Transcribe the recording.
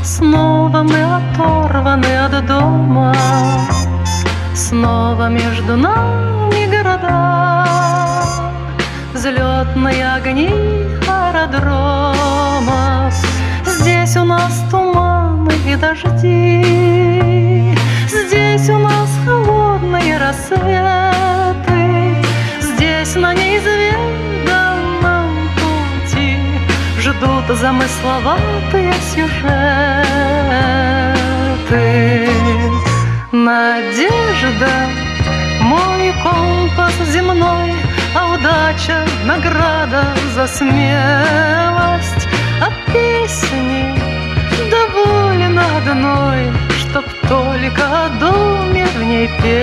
Снова мы оторваны от дома, снова между нами города, взлетные огни аэродромов. Здесь у нас туманы и дожди, здесь у нас холодные рассветы, здесь на неизведанном пути ждут замысловатые сюжеты. Надежда — мой компас земной, а удача — награда за смелость. А песни довольно одной, чтоб только о доме в ней пелось.